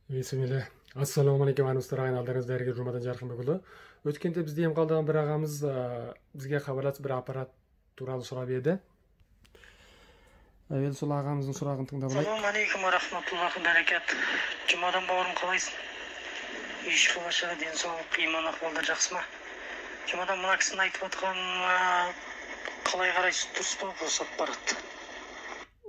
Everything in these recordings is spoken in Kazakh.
Bismillah. Assalamu alaikum dostlar, айналдарыңыз дәрігер Жұмадан Жарқынбекұлы. Өткенде бізде ем қалдырған бір ағамыз бізге хабарласып бір аппарат туралы сұрап еді. Әуелі сол ағамыздың сұрағын тыңдап алайық. Ассаламу алейкум ва рахматуллахи баракат. Жұмадан бауырым қалайсың? Еш болашағы денсаулық, иман ахуалдар жақсы ма? Жұмадан мына кісінің айтып отқан қалай қарайсыз, дұрыс па осы аппарат?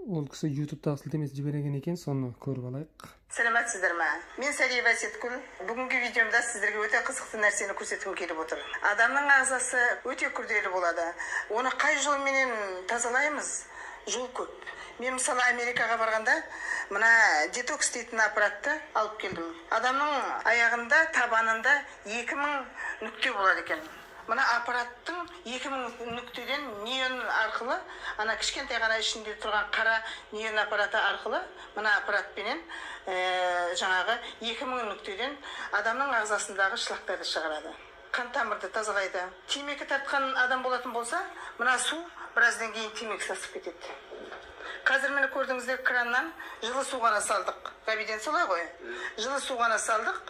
Ол кісі YouTube-та сілтемесі жіберген екен, соны көріп алайық. Сәлеметсіздер ме? Мен Сәлиева Сеткүл. Бүгінгі видеомда сіздерге өте қызықты нәрсені көрсеткім келіп отыр. Адамның ағзасы өте күрделі болады. Оны қай жолменен тазалаймыз? Жол көп. Мен мысалы Америкаға барғанда мына детокс дейтін аппаратты алып келдім. Адамның аяғында, табанында 2000 нүкте болады екен. Мына аппараттың 2000 нүктеден неон арқылы, ана кішкентай ғана ішінде тұрған қара неон аппараты арқылы, мына аппаратпенен жаңағы 2000 нүктеден адамның ағзасындағы шлактарды шығарады. Қан тамырды тазалайды. Темекі тартқан адам болатын болса, мына су біраздан кейін темекі сасып кетеді. Қазір мені көрдіңіздер, краннан жылы су ғана салдық. Ғабиден солай ғой. Жылы су ғана салдық.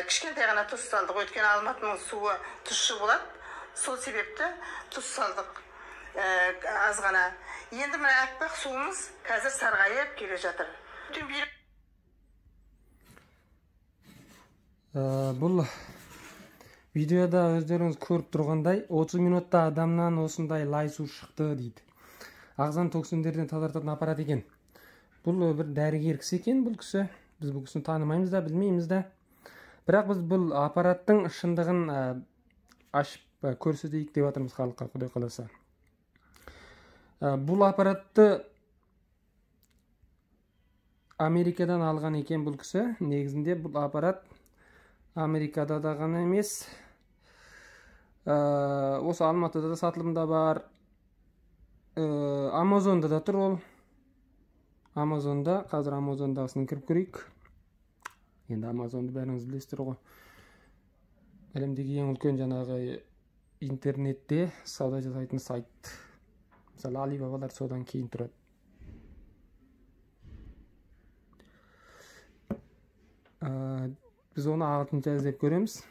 Кішкентай ғана тұз салдық. Өйткені Алматының суы тұщы болады. Сол себепті тұз салдық аз ғана. Енді мына аппақ суымыз қазір сарғайып келе жатыр. Бұл видеода өздеріңіз көріп тұрғандай 30 минутта адамнан осындай лай су шықты дейді. Ағзаны токсиндерден тазартатын аппарат екен. Бұл бір дәрігер кісі екен, бұл кісі. Біз бұл кісіні танымаймыз да, білмейміз да. Бірақ біз бұл аппараттың шындығын ашып көрсетейік деп жатырмыз халыққа, Құдай қаласа. Бұл аппаратты Америкадан алған екен бұл кісі. Негізінде бұл аппарат Америкада да ғана емес, осы Алматыда да сатылымда бар, Амазонда да тұр ол. Амазонда, қазір Амазондағысын кіріп көрейік. Енді Амазонды бәріңіз білесіздер ғой. Әлемдегі ең үлкен жаңағы интернетте сауда жасайтын сайт. Мысалы Алибабалар содан кейін тұрады. Біз оны ағылшынша іздеп көреміз.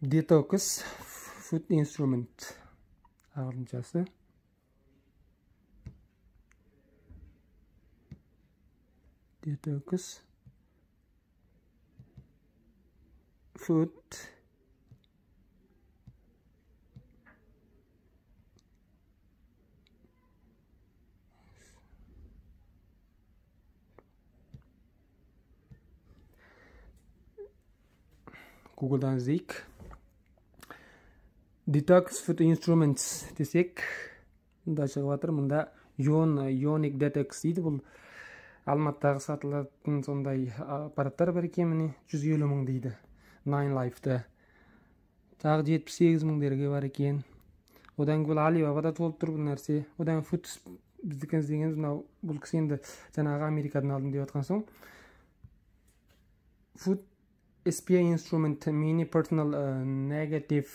Detox Food Instrument ағылшыншасы. Detox Food Google'dan іздейік. Detox Food Instruments десек, мұнда шығып жатыр. Мұнда Ionic Detox дейді. Бұл Алматыдағы сатылатын сондай аппараттар бар екен, міне 150 мың дейді. Nine Life'да. Тағы 78 мыңдерге бар екен. Одан бұл Алибабада толып тұр бұл нәрсе. Одан Food біздікін іздегеніміз, бұл кісі енді жаңағы Америкадан алдым деп жатқан соң. Food SPA Instrument Mini Personal Negative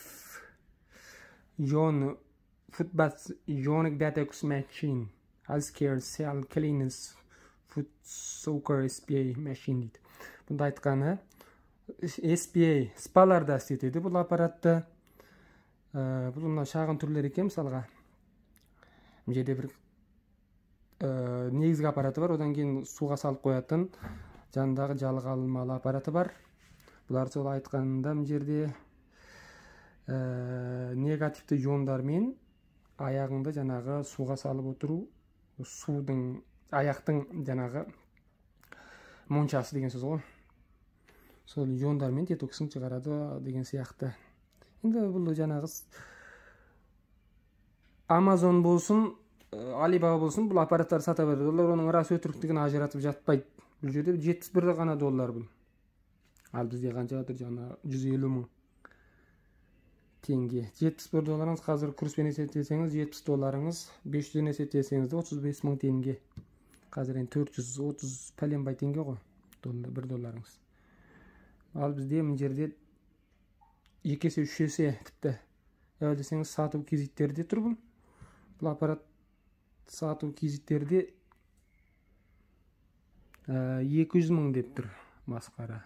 Food Bath Ionic Detox Machine Healthcare Cell Cleaners Food Soaker SPA Machine дейді. Бұнда айтқаны SPA спаларда істетеді бұл аппаратты. Бұл мына шағын түрлер екен, мысалға бұл жерде бір негізгі аппараты бар, одан кейін суға салып қоятын жанындағы жалғалмалы аппараты бар. Бұлар сол айтқанында бұл жерде негативті иондармен аяғыңды жаңағы суға салып отыру, судың аяқтың жаңағы моншасы деген сөз ғой. Сол иондармен детоксын шығарады деген сияқты. Енді бұл жаңағы Amazon болсын, Alibaba болсын, бұл аппараттар сата береді. Олар оның рас өтіріктігін ажыратып жатпайды. Бұл жерде $71 ғана бұл. Ал бізде қанша жатыр, жаңа 150 мың теңге. $71 қазір курспен есептесеңіз, $70, 500-ден есептесеңіз де 35 мың теңге. Қазір 430 пәленбай теңге ғой, $1. Ал бізде мына жерде 2 есе 3 есе тіпті. Десеңіз сатып кезектерде тұр бұл. Бұл аппарат сатуу кизиттерди 200 000 деп тур. Маскара.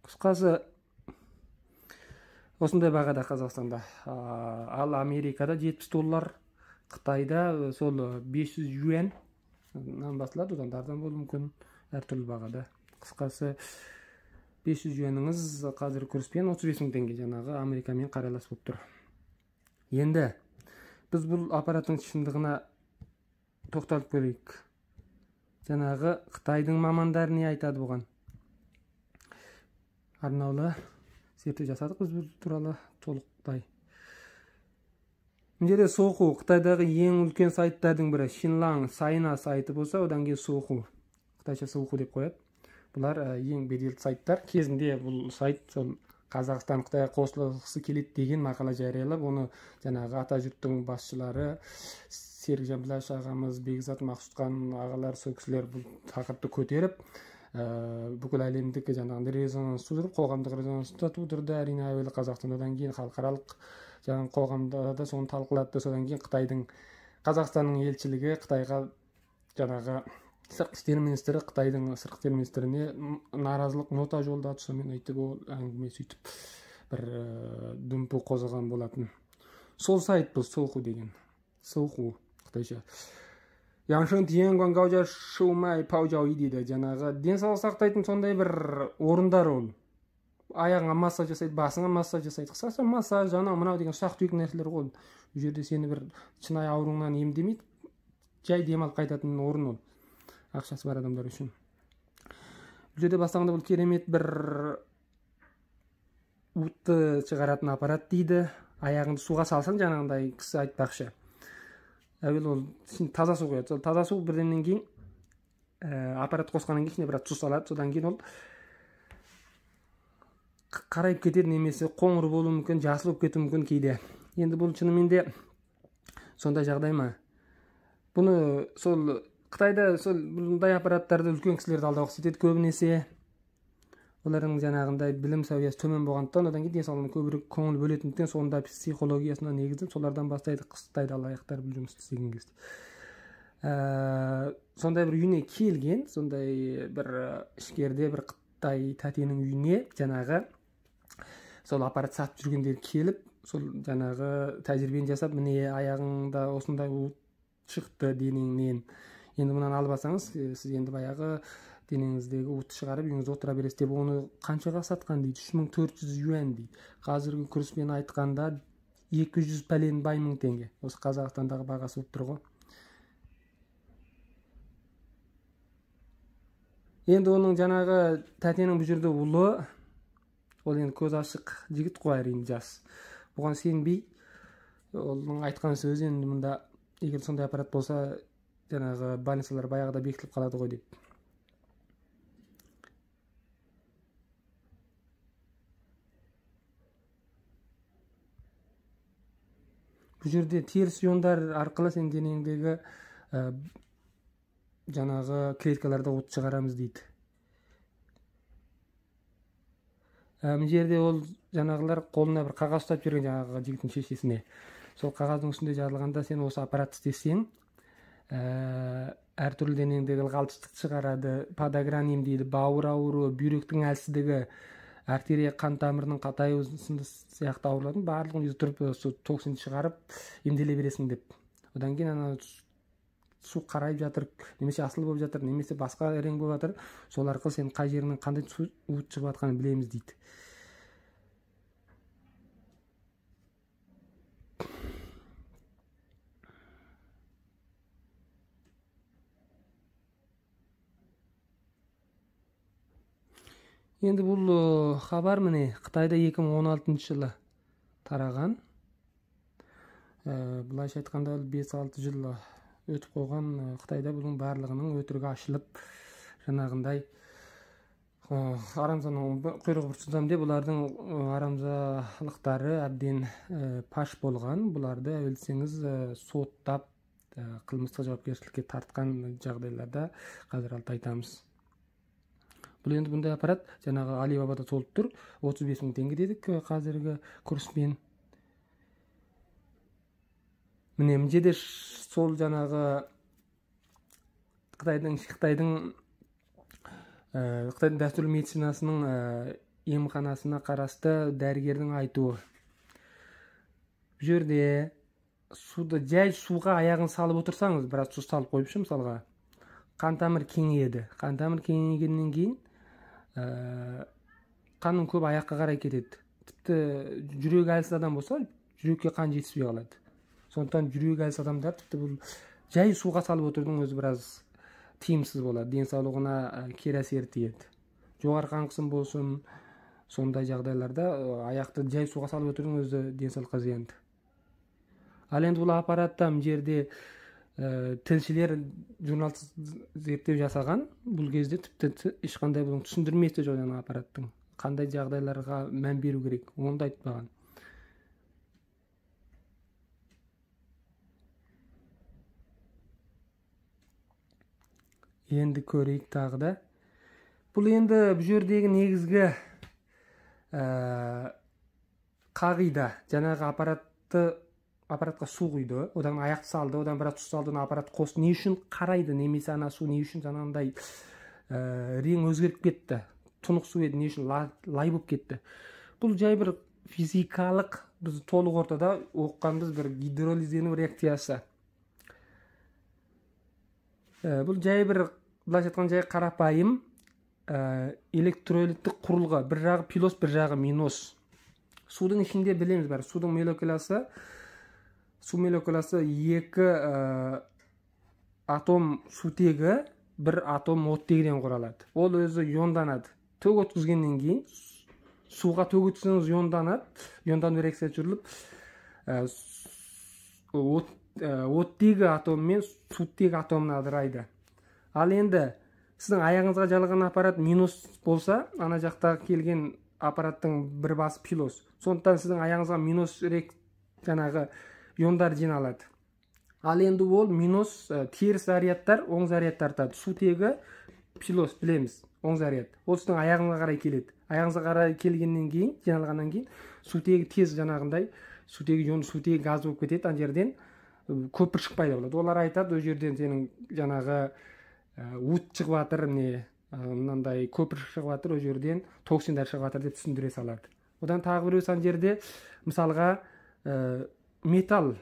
Кыскасы осындай бағада Қазақстанда. Ал Америкада $70, Қытайда сол 500 юаннан басылады, одан арзан болуы мүмкін, әртүрлі бағада. Қысқасы 500 юаныңыз қазір курспен 35 000 теңге, жаңағы Америкамен қарайлас болып тұр. Енді біз бұл аппараттың шындығына тоқталып көрейік. Жаңағы Қытайдың мамандары не айтады бұған? Арнаулы зерттеу жасадық біз бұл туралы толықтай. Мына жерде Sohu, Қытайдағы ең үлкен сайттардың бірі. Xinlang Сайна сайты болса, одан кейін Sohu, Қытайша Sohu деп қояды. Бұлар ең беделді сайттар. Кезінде бұл сайт Қазақстан Қытайға қосылғысы келеді деген мақала жариялап, оны жаңағы ата жұрттың басшылары Серік Жамбылаш ағамыз, Бекзат Мақсұтхан ағалар, сол кісілер бұл тақырыпты көтеріп, бүкіл әлемдік жаңағы резонанс тудырып, қоғамдық резонанс тудырды. Әрине әуелі Қазақстанда, одан кейін халықаралық жаңағы қоғамда да соны талқылады. Содан кейін Қытайдың Қазақстанның елшілігі Қытайға жаңағы сыртқы істер министрі Қытайдың сыртқы істер министріне наразылық нота жолдады. Сонымен айтып, ол әңгіме сөйтіп бір дүмпу қозғаған болатын. Сол сайт бұл Sohu деген. Sohu Қытайша. Яңшын тиен гуангаужа шумай паужауи дейді. Жаңағы денсаулық сақтайтын сондай бір орындар ол. Аяғыңа массаж жасайды, басыңа массаж жасайды. Қысқасы массаж, жаңағы мынау деген ұсақ түйек нәрселер ғой. Бұл жерде сені бір шынайы ауруыңнан емдемейді, жай демалып қайтатын орын ол. Ақшасы бар адамдар үшін. Бұл жерде бастағанда бұл керемет бір уытты шығаратын аппарат дейді. Аяғыңды суға салсаң, жаңағындай кісі айтпақшы. Әуел ол таза су қояды. Сол таза су бірденнен кейін аппарат қосқаннан кейін бір тұз салады. Содан кейін ол қарайып кетеді, немесе қоңыр болуы мүмкін, жасыл болып кетуі мүмкін кейде. Енді бұл шынымен де сондай жағдай ма? Бұны сол Қытайда сол бұндай аппараттарды үлкен кісілерді алдауға істетеді көбінесе. Олардың жаңағындай білім сәуиясы төмен болғандықтан, одан кейін денсаулығына көбірек көңіл бөлетіндіктен, сонда психологиясына негізін солардан бастайды Қытайда алаяқтар бұл жұмысты істеген кезде. Сондай бір үйіне келген, сондай бір ішкерде бір Қытай тәтенің үйіне жаңағы сол аппарат сатып жүргендер келіп, сол жаңағы тәжірибені жасап, міне аяғыңда осындай шықты денеңнен. Енді мұнан алып алсаңыз, сіз енді баяғы денеңіздегі уытты шығарып, үйіңізде отыра бересіз деп, оны қаншаға сатқан дейді? 3400 юан дейді. Қазіргі курспен айтқанда 200 пәлен мың теңге. Осы Қазақстандағы бағасы болып тұр ғой. Енді оның жаңағы тәтенің бұл жерде ұлы, ол енді көз ашық жігіт қой, әрине жас. Бұған сенбей, оның айтқан сөзі енді мұнда егер сондай аппарат болса, жаңағы больницалар баяғыда бекітіліп қалады ғой деп. Бұл жерде теріс иондар арқылы сен денеңдегі жаңағы клеткаларда от шығарамыз дейді. Бұл жерде ол жаңағылар қолына бір қағаз ұстап жүрген жаңағы жігіттің шешесіне. Сол қағаздың үстінде жазылғанда сен осы аппарат істесең, әртүрлі денеңдегі ылғалсыздықты шығарады, подагран емдейді, бауыр ауруы, бүйректің әлсіздігі, артерия қан тамырының қатаюы сияқты аурулардың барлығын өзі тұрып токсин шығарып емделе бересің деп. Одан кейін ана су қарайып жатыр, немесе асыл болып жатыр, немесе басқа рең болып жатыр, сол арқылы сен қай жерінің қандай уыт шығып жатқанын білеміз дейді. Енді бұл хабар міне Қытайда 2016 жылы тараған. Бұлайша айтқанда 5-6 жыл өтіп қойған. Қытайда бұның барлығының өтірігі ашылып, жаңағындай арамзаның құйрығы бұрсызам деп, бұлардың арамзалықтары әбден паш болған. Бұларды әуелсеңіз соттап, қылмыстық жауапкершілікке тартқан жағдайларда қазір алты айтамыз. Бұл енді бұндай аппарат жаңағы Алибабада толып тұр. 35 000 теңге дедік қазіргі курспен. міне мына жерде сол жанағы Қытайдың дәстүрлі медицинасының емханасына қарасты дәрігердің айтуы. Бұл жерде жай суға аяғын салып отырсаңыз, біраз су салып қойыпшы, мысалға, қан тамыр кеңейеді. Қан тамыр кеңейгеннен кейін қанның көп аяққа қарай кетеді. Тіпті жүрегі әлсіз адам болса, жүрекке қан жетіспей қалады. Сондықтан жүрегі әлсіз адамдар тіпті бұл жай суға салып отырудың өзі біраз тиімсіз болады, денсаулығына кері әсер тиеді. Жоғары қан қысым болсын, сондай жағдайларда аяқты жай суға салып отырудың өзі денсаулыққа зиянды. Ал енді бұл аппаратта мына жерде тілшілер журналист зерттеу жасаған, бұл кезде тіпті ешқандай бұның түсіндірмесі де жоқ жаңағы аппараттың. Қандай жағдайларға мән беру керек, оны да айтпаған. Енді көрейік тағы да. Бұл енді бұл жердегі негізгі қағида. Жаңағы аппаратқа су құйды, одан аяқты салды, одан біраз су салды, аппарат қосты. Не үшін қарайды, немесе ана су не үшін жаңағындай рең өзгеріп кетті. Тұнық су еді, не үшін лай болып кетті. Бұл жай бір физикалық, біз толық ортада оқығанбыз бір гидролиздену реакциясы. Бұл жай бір, былайша айтқан жай қарапайым электролиттік құрылғы. Bir жағы плюс, bir жағы минус. Судың ішінде білеміз бар. Судың молекуласы, су молекуласы екі атом сутегі, бір атом оттегіден құралады. Ол өзі ионданады. Төк өткізгеннен кейін суға төк өткізсеңіз ионданады. Иондану реакциясы жүріліп, оттегі атом мен сутегі атомын адырайды. Ал енді сіздің аяғыңызға жалған аппарат минус болса, ана жақта келген аппараттың бір басы плюс. Сондықтан сіздің аяғыңызға минус жаңағы иондар жиналады. Ал енді ол минус теріс зарядтар, оң заряд тартады. Сутегі плюс білеміз, оң заряд. Ол сіздің аяғыңызға қарай келеді. Аяғыңызға қарай келгеннен кейін, жиналғаннан кейін, сутегі тез жаңағындай, сутегі газ болып кетеді, ана жерден көпіршік пайда болады. Олар айтады, ол жерден сенің жаңағы от шығып жатыр, мынандай көпіршік шығып жатыр, ол жерден токсиндар шығып жатыр деп түсіндіре салады. Одан тағы бір сан жерде, мысалға, металл,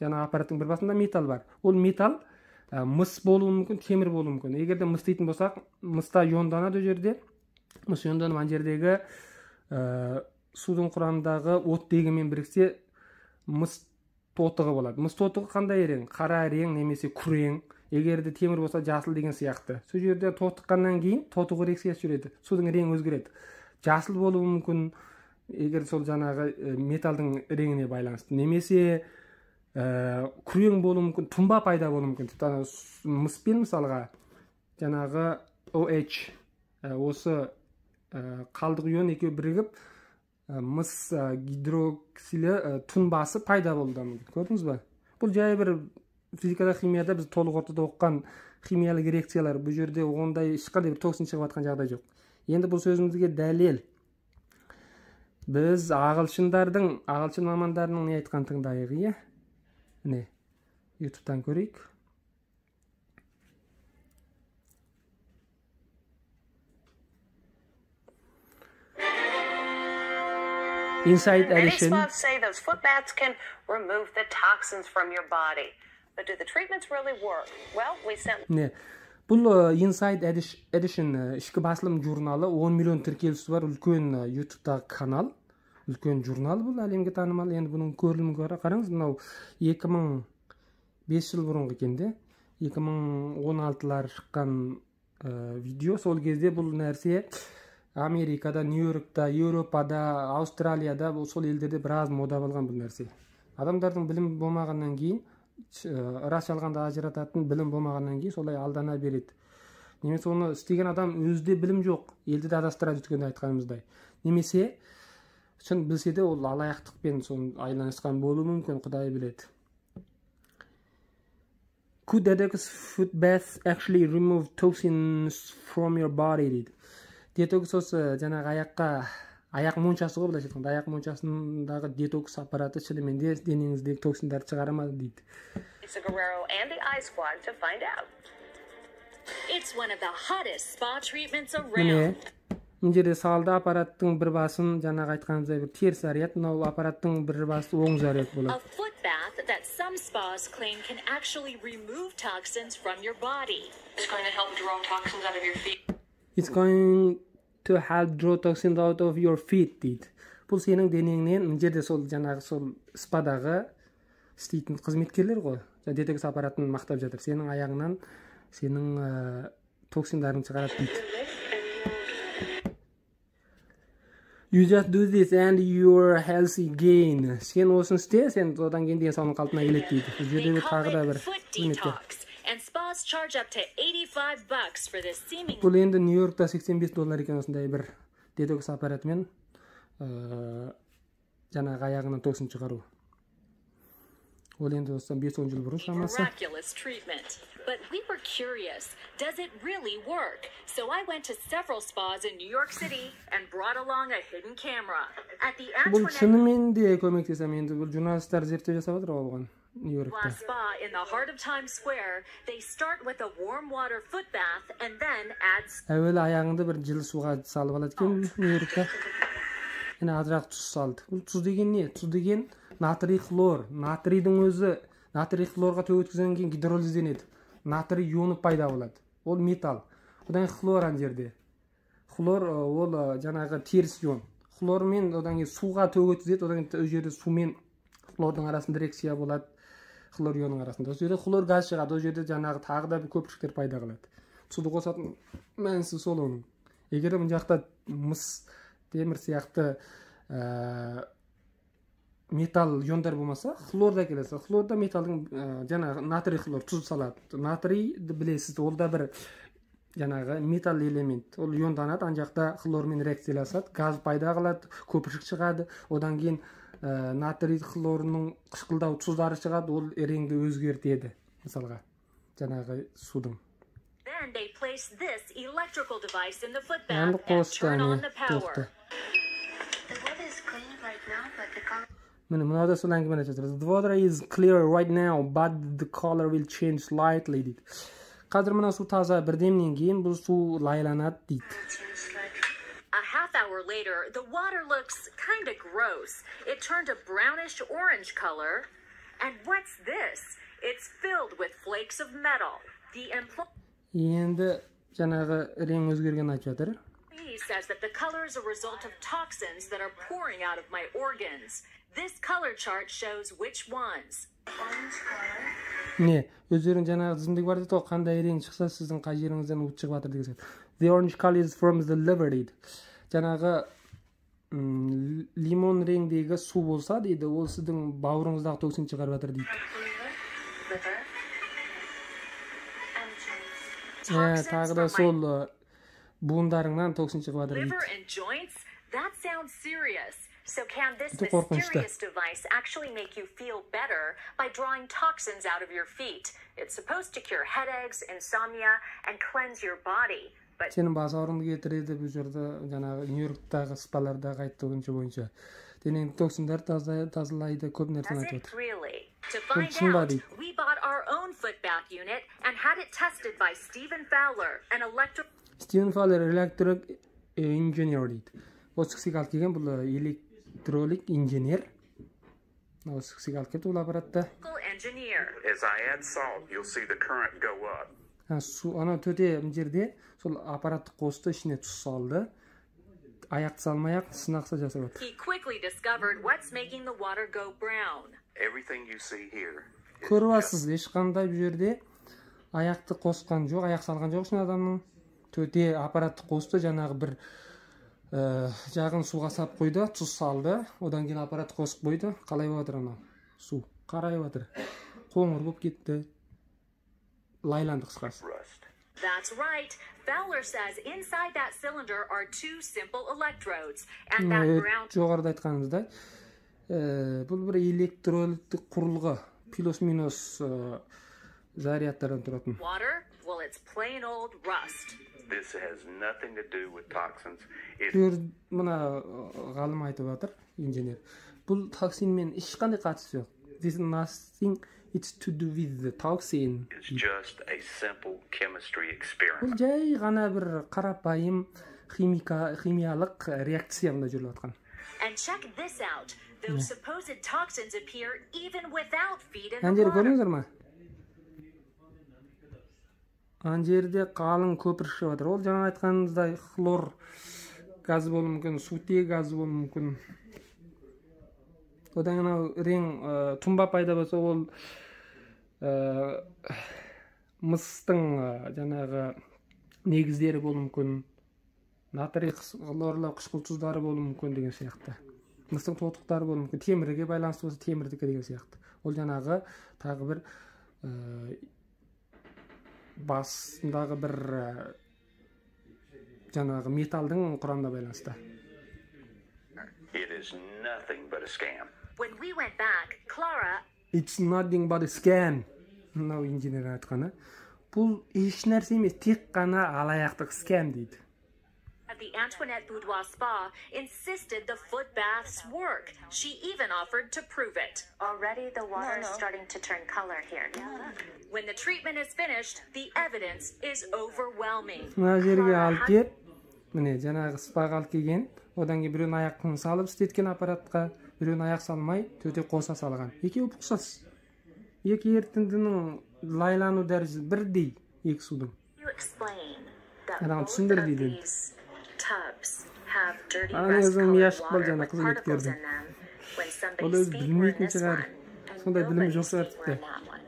жаңа аппараттың бір басында металл бар. Ол металл мыс болуы мүмкін, темір болуы мүмкін. Егерде мыс дейтін болсақ, мыста ионданады ол жерде. Мыс ионданып ана жердегі судың құрамындағы оттегімен біріксе, мыс тотығы болады. Мыс тотығы қандай рең? Қара рең немесе күрең. Егерде темір болса жасыл деген сияқты. Сол жерде тотыққаннан кейін тотығы реакциясы жүреді. Судың реңі өзгереді. Жасыл болуы мүмкін, егер сол жаңағы металдың реңіне байланысты. Немесе күрең болуы мүмкін, тұнба пайда болуы мүмкін. Мыспен мысалға жаңағы OH осы қалдық ион екеуі бірігіп мыс гидроксилі тұнбасы пайда болуы мүмкін. Көрдіңіз ба? Бұл жай бір физикада, химияда біз толық ортада оқыған химиялық реакциялар. Бұл жерде ондай ешқандай бір токсин шығып жатқан жағдай жоқ. Енді бұл сөзімізге дәлел. Біз ағылшын мамандарының не айтқан тыңдайық, иә? Міне, YouTube'дан көрейік. Inside Edition. Many spots say those foot baths can remove the toxins from your body. But do the treatments really work? Well, we sent... Бұл Inside Edition ішкі басылым журналы 10 миллион тіркелісі бар үлкен YouTube'дағы канал. Үлкен журнал бұл, әлемге танымал. Енді бұның көрілімі қараңыз, мынау 2005 жыл бұрынғы екенде. 2016-лар шыққан видео. Сол кезде бұл нәрсе Америкада, Нью-Йоркта, Еуропада, Аустралияда, сол елдерде біраз мода болған бұл нәрсе. Адамдардың білім болмағаннан кейін, рас жалғанда ажырататын білім болмағаннан кейін солай алдана береді. Немесе оны істеген адам өзде білім жоқ, елді де адастырады өткенде айтқанымыздай. Немесе шын білсе де ол алаяқтықпен соны айланысқан болуы мүмкін, Құдай біледі. Could detox foot bath actually remove toxins from your body дейді. Детокс осы жаңағы аяққа аяқ моншасы ғой, былайша айтқанда аяқ моншасындағы детокс аппараты шынымен де денеңіздегі токсиндерді шығара ма дейді. Guerrero and the I Squad to find out. It's one of the hottest spa treatments Міне, around. мына жерде салды аппараттың бір басын жаңағы айтқанымыздай бір теріс заряд, мынау аппараттың бір басы оң заряд A болады. foot bath that some spas claim can actually remove toxins from your body. It's going to help draw toxins out of your feet. It's going to help draw toxins out of your feet дейді. Бұл сенің денеңнен, мына жерде сол жаңағы сол спадағы істейтін қызметкерлер ғой. Детокс аппаратын мақтап жатыр. Сенің аяғыңнан сенің токсиндарын шығарады дейді. You just do this and you're healthy again. Сен осыны істе, сен одан кейін денсаулығың қалпына келеді дейді. Бұл They жерде call тағы да it бір foot қызметкер. detox, and spas charge up to $85 for this seemingly Бұл енді Нью-Йоркта $85 екен осындай бір детокс аппаратымен жаңағы аяғынан токсин шығару. Ол енді осыдан 5-10 жыл бұрын шамасы. miraculous treatment. But we were curious, does it really work? So I went to several spas in New York City and brought along a hidden camera. At the Бұл Antoinette шынымен де көмектесем, енді бұл журналистер зерттеу жасап жатыр ғой оған Нью-Йоркта. Spa in the heart of Times Square, they start with a warm water foot bath and then add Әуелі аяғыңды бір жылы суға салып алады екен Нью-Йоркта. Енді азырақ тұз салды. Бұл тұз деген не? Тұз деген натрий хлор. Натрийдің өзі натрий хлорға төгіткізгеннен кейін гидролизденеді. Натрий ионы пайда болады. Ол металл. Одан кейін хлор ана жерде. Хлор ол жаңағы теріс ион. Хлормен одан кейін суға төгіткізеді. Одан кейін ол жерде сумен хлордың арасында реакция болады. Хлор ионның арасында. Ол жерде хлор газ шығады. Ол жерде жаңағы тағы да бір көпіршіктер пайда қылады. Суды қосатын мәнісі сол оның. Егер мына жақта мыс, темір сияқты металл иондар болмаса, хлор да келесі. Хлорда металдың жаңағы натрий хлор тұз салады. Натрийді білесіз, ол да бір жаңағы металл элемент. Ол ионданады, ана жақта хлормен реакцияласады, газ пайда қылады, көпіршік шығады. Одан кейін натрий хлорының қышқылдау тұздары шығады, ол реңді өзгертеді. Мысалға, жаңағы судың. Then they place this electrical device in the foot And bath and turn on қосты, the power. The water is clean right now, but the color Міне, мынада сол әңгімені айтып жатыр. The water is clear right now, but the color will change slightly дейді. Қазір мына су таза, бірдемнен кейін бұл су лайланады дейді. changes slightly. A half hour later, the water looks kind of gross. It turned a brownish orange color. And what's this? It's filled with flakes of metal. The Енді жаңағы рең өзгерген айтып жатыр. employee says that the color is a result of toxins that are pouring out of my organs. This color chart shows which ones. Orange color. Не, өздерің жаңағы тізімдегі бар дейді ғой, қандай рең шықса сіздің қай жеріңізден от шығып жатыр деген сияқты. The orange color is from the liver дейді. Жаңағы лимон реңдегі су болса дейді, ол сіздің бауырыңыздағы токсин шығарып жатыр дейді. Liver. And joints. Тағы да сол буындарыңнан токсин шығып жатыр Liver дейді. and joints? That sounds serious. So can this Это қорқынышты. mysterious device actually make you feel better by drawing toxins out of your feet? It's supposed to cure headaches, insomnia, and cleanse your body. But Сенің бас ауырыңды кетіреді, бұл жерде жаңағы Нью-Йорктағы спалардағы айтты бойынша. Денеңді токсиндар тазалайды, көп нәрсені does айтып it отыр. really? To find шын ба out, дейді. we bought our own foot bath unit and had it tested by Stephen Fowler, an Стивен Фаллер electric engineer дейді. Осы кісіге алып келген, бұл электролик инженер. Осы кісіге алып келді бұл аппаратты. electrical engineer. As I add salt, you'll see the current go up. Ана төте мына жерде сол аппаратты қосты, ішіне тұз салды. Аяқты салмай-ақ сынақса жасап отыр. He quickly discovered what's making the water go brown. Everything you see here is Көріп аласыз, ешқандай бұл жерде аяқты қосқан жоқ, аяқ салған жоқ үшін адамның. Төте аппаратты қосты, жаңағы бір жағын суға сап қойды, тұз салды, одан кейін аппаратты қосып қойды. Қалай жатыр анау су? Қарай жатыр. Қоңыр болып кетті. Лайланды қысқасы. rust. That's right. Fowler says inside that cylinder are two simple electrodes, and that brown Жоғарыда айтқанымыздай, бұл бір электролиттік құрылғы, плюс-минус зарядтардан тұратын. water, well, it's plain old rust. This has nothing to do with toxins. Mına ғалым айтып жатыр, инженер. Бұл токсинмен ешқандай қатысы жоқ. This is nothing it's to do with the toxin. It's just a simple chemistry Бұл experiment. жай ғана бір қарапайым химиялық реакция мында жүріп жатқан. And check this out. Those supposed toxins appear even without feed in Ана the жерді water. көрдіңіздер ма? Ана жерде қалың көпір шығып жатыр. Ол жаңа айтқанымыздай хлор газы болуы мүмкін, сутек газы болуы мүмкін. Одан анау рең тұнба пайда болса, ол мыстың жаңағы негіздері болуы мүмкін. Натрий хлорлы қышқыл тұздары болуы мүмкін деген сияқты. Мыстың тотықтары болуы мүмкін. Темірге байланысты болса, темірдікі деген сияқты. Ол жаңағы тағы бір басындағы бір жаңағы металдың құрамына байланысты. It is nothing but a scam. When we went back, Clara It's nothing but a scam. Мынау инженер айтқаны. Бұл еш нәрсе емес, тек қана алаяқтық, scam дейді. at the Antoinette Boudoir Spa insisted the foot baths work. She even offered to prove it. Already the water is starting to turn color here. When the treatment is finished, the evidence is overwhelming. Мына жерге алып кеп, міне жаңағы спаға алып келген, одан кейін біреуін аяқын салып істеткен аппаратқа, біреуін аяқ салмай, төте қоса салған. Екеуі ұқсас. Екі ерітіндінің лайлану дәрежесі бірдей, екі судың. You explain that Adam both түсіндір of дейді. these tubs have dirty Ана rust өзім colored яшық бол water жаңа with particles қызметкердің. in them. When Ол somebody's өзі feet were in білмейтін this шығар. one and Сондай білімі nobody's жоқ шығар feet were in тіпті. that one.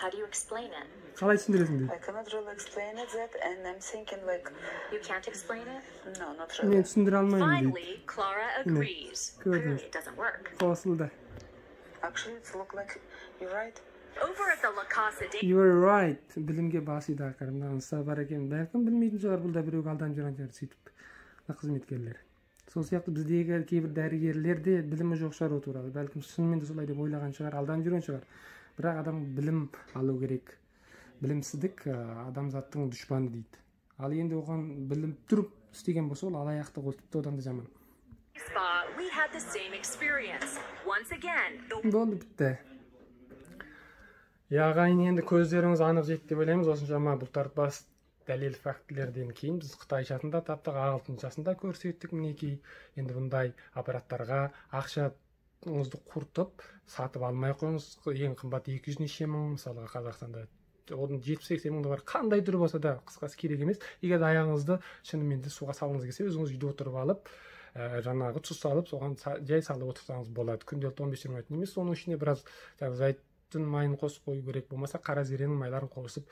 How do you explain it? Қалай түсіндіресің дейді. I cannot really explain it that, and I'm thinking like, You can't explain it? no, not really. Мен түсіндіре алмаймын дейді. Finally, Clara agrees. Good. Clearly, it doesn't work. Қосылды. Actually, it's look like you're right. Over at the La Casa de You are right. Білімге бас иді ақыры. Мынанысы бар екен. Бәлкім білмейтін шығар, бұл да біреуге алданып жүрген шығар сөйтіп. Мына қызметкерлер. Сол сияқты біздегі кейбір дәрігерлер де білімі жоқ шығар ол туралы. Бәлкім шынымен де солай деп ойлаған шығар, алданып жүрген шығар. Бірақ адам білім алу керек. Білімсіздік адамзаттың дұшпаны дейді. Ал енді оған білім тұрып істеген болса, ол алаяқтық, ол тіпті одан да жаман. Spa, we had the same experience. Once again, the Болды бітті. Ағайын, енді көздеріңіз анық жетті деп ойлаймыз. Осыншама бұлтартпас дәлел фактілерден кейін біз Қытайшасында таптық, ағылшыншасында көрсеттік. Мінекей енді бұндай аппараттарға ақшаңызды құртып сатып алмай қойыңыз. Ең қымбат 200 неше мың, мысалға Қазақстанда оның 70-80 мың бар. Қандай түрі болса да қысқасы керек емес. Егер аяғыңызды шынымен де суға салғыңыз келсе, өзіңіз үйде отырып алып, жаңағы тұз салып, соған жай салып отырсаңыз болады. Күнделікті 15-20 минут емес, соның ішіне біраз зәйтүн майын қосып қою керек, болмаса қара зеренің майларын қосып,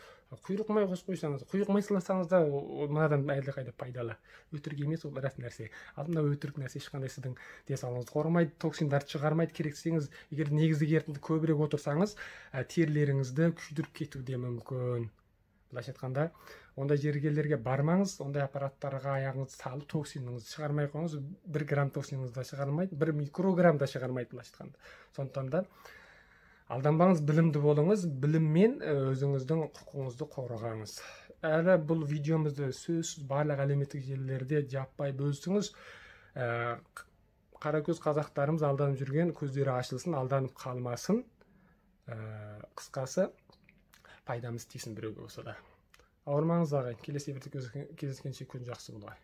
құйрық май қосып қойсаңыз, құйрық май сыласаңыз да мынадан әлдеқайда пайдалы. Өтірік емес, ол рас нәрсе. Ал мына өтірік нәрсе ешқандай сіздің денсаулығыңызды қорғамайды, токсиндарды шығармайды. Керек десеңіз, егер негізгі ерітінді көбірек отырсаңыз, терілеріңізді күйдіріп кетуі де мүмкін. Былайша айтқанда, ондай жергерлерге бармаңыз, ондай аппараттарға аяғыңызды салып, токсиніңізді шығармай қойыңыз. 1 грамм токсиніңізді да шығармайды, 1 микрограмм да шығармайды, былайша айтқанда. Сондықтан да алданбаңыз, білімді болыңыз, біліммен өзіңіздің құқығыңызды қорғаңыз. Әлі бұл видеомызды сөзсіз барлық әлеуметтік желілерде жаппай бөлісіңіз. Қаракөз қазақтарымыз алданып жүрген көздері ашылсын, алданып қалмасын. Қысқасы пайдамыз тисін біреуге болса да. Ауырмаңыз ағайын, келесі эфирде кездескенше күн жақсы болғай.